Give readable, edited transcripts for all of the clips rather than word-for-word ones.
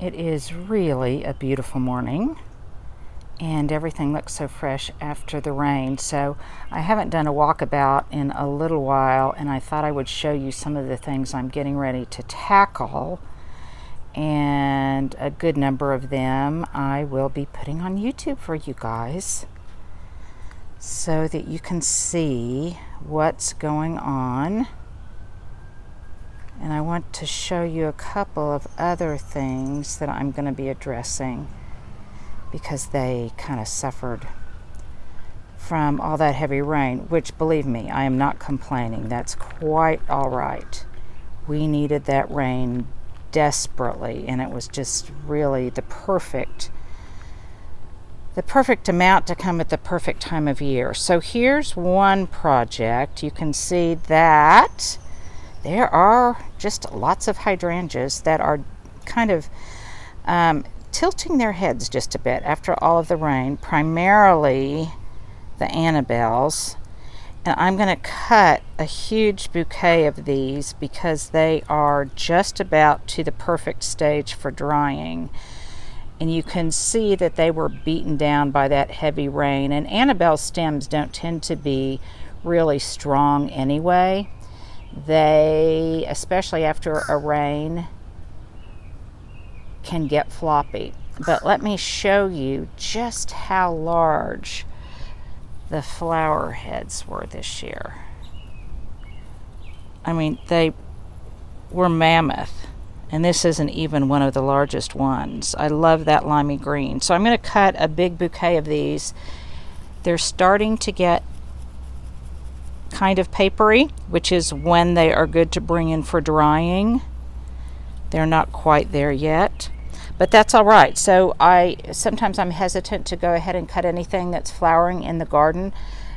It is really a beautiful morning, and everything looks so fresh after the rain. So I haven't done a walkabout in a little while, and I thought I would show you some of the things I'm getting ready to tackle, and a good number of them I will be putting on YouTube for you guys so that you can see what's going on. And I want to show you a couple of other things that I'm going to be addressing because they kind of suffered from all that heavy rain, which, believe me, I am not complaining. That's quite all right. We needed that rain desperately, and it was just really the perfect amount to come at the perfect time of year. So here's one project. You can see that there are just lots of hydrangeas that are kind of tilting their heads just a bit after all of the rain, primarily the Annabelles. And I'm going to cut a huge bouquet of these because they are just about to the perfect stage for drying. And you can see that they were beaten down by that heavy rain. And Annabelle stems don't tend to be really strong anyway. They, especially after a rain, can get floppy. But let me show you just how large the flower heads were this year. I mean, they were mammoth. And this isn't even one of the largest ones. I love that limey green. So I'm going to cut a big bouquet of these. They're starting to get kind of papery, which is when they are good to bring in for drying. They're not quite there yet, but that's all right. So sometimes I'm hesitant to go ahead and cut anything that's flowering in the garden,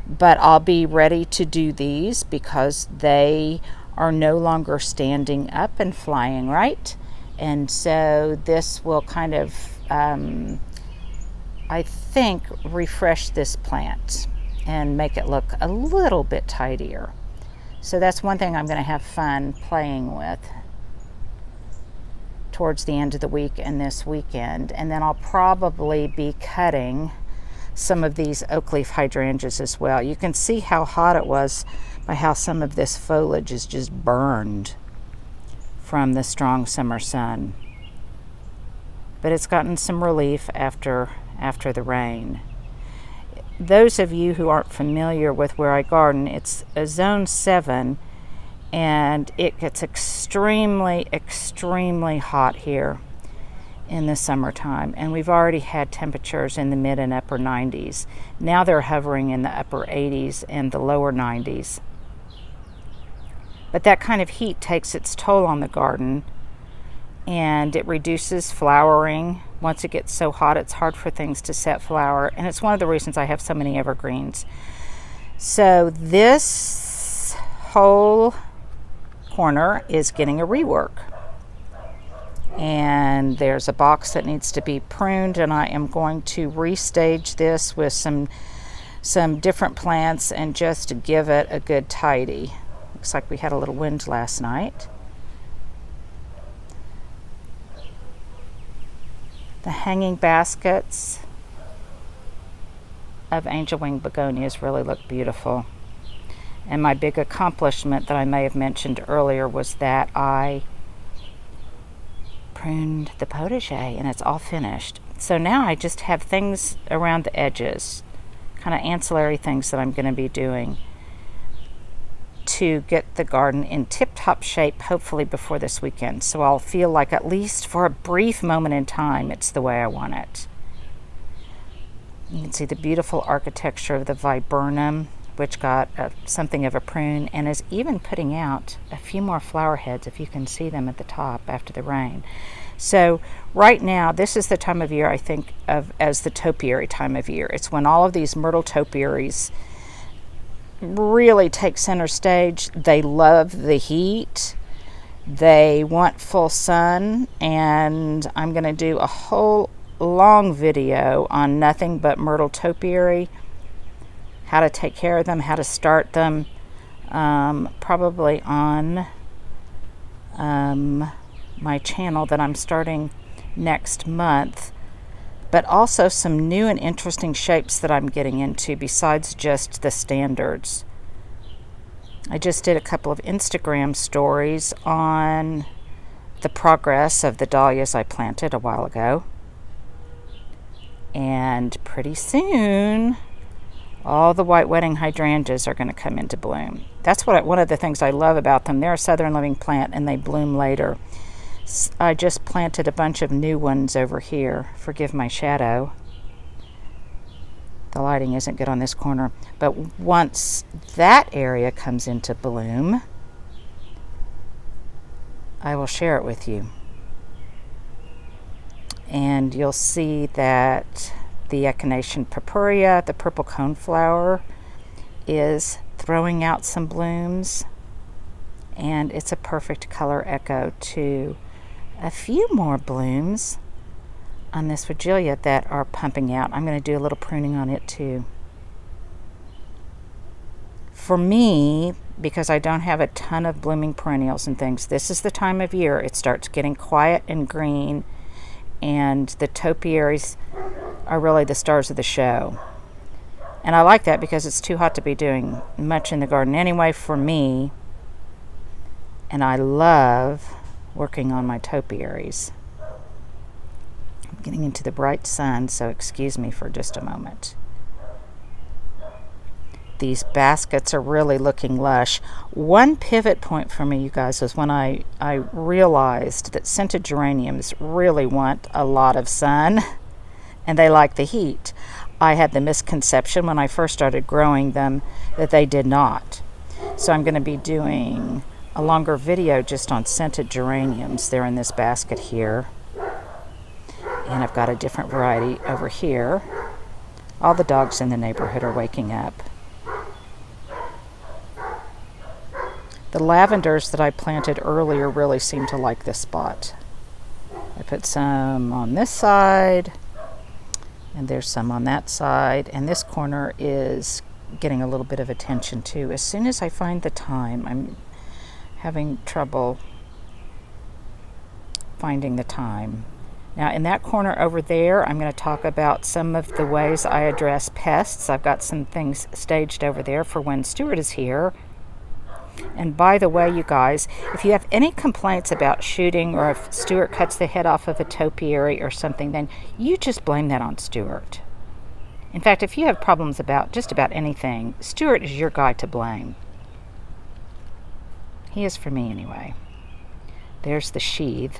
but I'll be ready to do these because they are no longer standing up and flying right. And so this will kind of, I think, refresh this plant and make it look a little bit tidier. So that's one thing I'm going to have fun playing with towards the end of the week and this weekend. And then I'll probably be cutting some of these oak leaf hydrangeas as well. You can see how hot it was by how some of this foliage is just burned from the strong summer sun. But it's gotten some relief after the rain. Those of you who aren't familiar with where I garden, it's a zone 7, and it gets extremely, extremely hot here in the summertime. And we've already had temperatures in the mid and upper 90s. Now they're hovering in the upper 80s and the lower 90s. But that kind of heat takes its toll on the garden, and it reduces flowering. Once it gets so hot, it's hard for things to set flower, and it's one of the reasons I have so many evergreens. So this whole corner is getting a rework, and there's a box that needs to be pruned, and I am going to restage this with some different plants and just give it a good tidy. Looks like we had a little wind last night. The hanging baskets of angel wing begonias really look beautiful. And my big accomplishment that I may have mentioned earlier was that I pruned the potager, and it's all finished. So now I just have things around the edges, kind of ancillary things that I'm going to be doing to get the garden in tip-top shape, hopefully before this weekend. So I'll feel like, at least for a brief moment in time, it's the way I want it. You can see the beautiful architecture of the Viburnum, which got something of a prune and is even putting out a few more flower heads, if you can see them at the top after the rain. So right now, this is the time of year I think of as the topiary time of year. It's when all of these myrtle topiaries really take center stage. They love the heat. They want full sun, and I'm going to do a whole long video on nothing but myrtle topiary, how to take care of them, how to start them, probably on my channel that I'm starting next month, but also some new and interesting shapes that I'm getting into besides just the standards. I just did a couple of Instagram stories on the progress of the dahlias I planted a while ago. And pretty soon, all the white wedding hydrangeas are going to come into bloom. That's one of the things I love about them. They're a southern living plant and they bloom later. I just planted a bunch of new ones over here. Forgive my shadow. The lighting isn't good on this corner. But once that area comes into bloom, I will share it with you. And you'll see that the echinacea purpurea, the purple coneflower, is throwing out some blooms. And it's a perfect color echo to a few more blooms on this Virgilia that are pumping out. I'm going to do a little pruning on it too. For me, because I don't have a ton of blooming perennials and things, this is the time of year it starts getting quiet and green, and the topiaries are really the stars of the show. And I like that because it's too hot to be doing much in the garden anyway for me, and I love working on my topiaries. I'm getting into the bright sun, so excuse me for just a moment. These baskets are really looking lush. One pivot point for me, you guys, was when I realized that scented geraniums really want a lot of sun and they like the heat. I had the misconception when I first started growing them that they did not. So I'm going to be doing a longer video just on scented geraniums. They're in this basket here. And I've got a different variety over here. All the dogs in the neighborhood are waking up. The lavenders that I planted earlier really seem to like this spot. I put some on this side, and there's some on that side, and this corner is getting a little bit of attention too. As soon as I find the time, I'm having trouble finding the time. Now in that corner over there, I'm going to talk about some of the ways I address pests. I've got some things staged over there for when Stuart is here. And by the way, you guys, if you have any complaints about shooting, or if Stuart cuts the head off of a topiary or something, then you just blame that on Stuart. In fact, if you have problems about just about anything, Stuart is your guy to blame. He is for me anyway. There's the sheath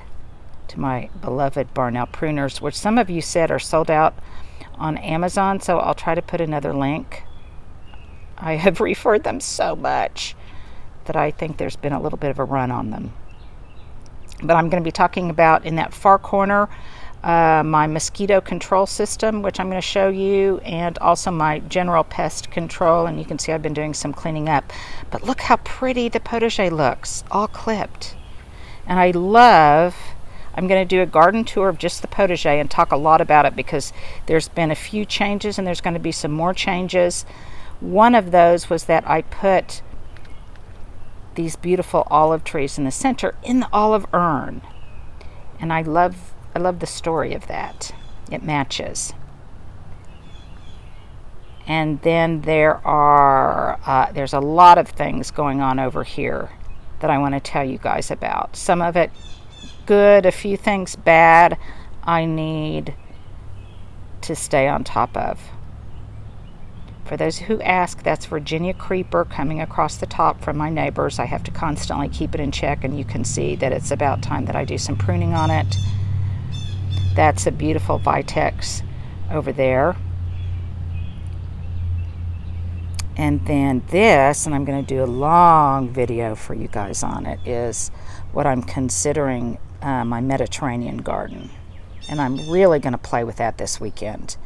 to my beloved Barnell pruners, which some of you said are sold out on Amazon, so I'll try to put another link. I have referred them so much that I think there's been a little bit of a run on them. But I'm going to be talking about, in that far corner, my mosquito control system, which I'm going to show you, and also my general pest control. And you can see I've been doing some cleaning up. But look how pretty the potager looks, all clipped. And I'm going to do a garden tour of just the potager and talk a lot about it, because there's been a few changes and there's going to be some more changes. One of those was that I put these beautiful olive trees in the center in the olive urn, and I love the story of that. It matches. And then there's a lot of things going on over here that I want to tell you guys about. Some of it good, a few things bad I need to stay on top of. For those who ask, that's Virginia creeper coming across the top from my neighbors. I have to constantly keep it in check, and you can see that it's about time that I do some pruning on it. That's a beautiful Vitex over there. And then this, and I'm going to do a long video for you guys on it, is what I'm considering my Mediterranean garden. And I'm really going to play with that this weekend.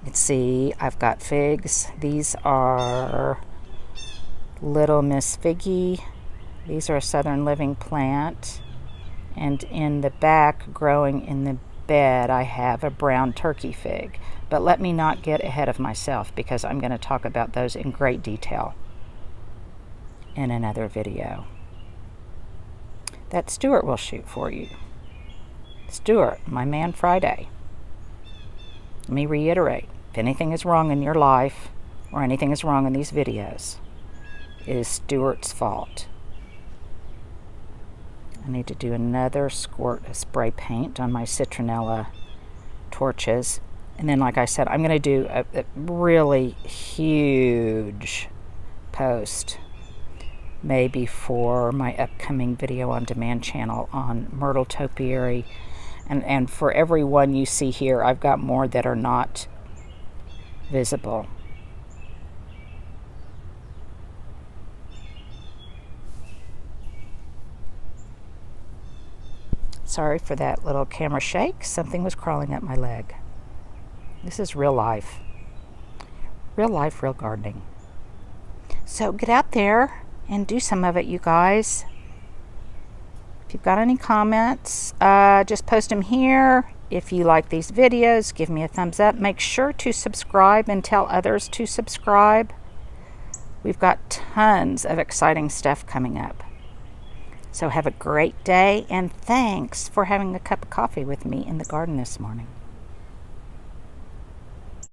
You can see I've got figs. These are Little Miss Figgy. These are a southern living plant. And in the back, growing in the bed, I have a brown turkey fig. But let me not get ahead of myself, because I'm going to talk about those in great detail in another video that Stuart will shoot for you. Stuart, my man Friday. Let me reiterate, if anything is wrong in your life or anything is wrong in these videos, it is Stuart's fault. I need to do another squirt of spray paint on my citronella torches. And then, like I said, I'm going to do a really huge post, maybe for my upcoming video on demand channel on Myrtle topiary. And for every one you see here, I've got more that are not visible. Sorry for that little camera shake. Something was crawling up my leg. This is real life. Real life, real gardening. So get out there and do some of it, you guys. If you've got any comments, just post them here. If you like these videos, give me a thumbs up. Make sure to subscribe and tell others to subscribe. We've got tons of exciting stuff coming up. So have a great day, and thanks for having a cup of coffee with me in the garden this morning.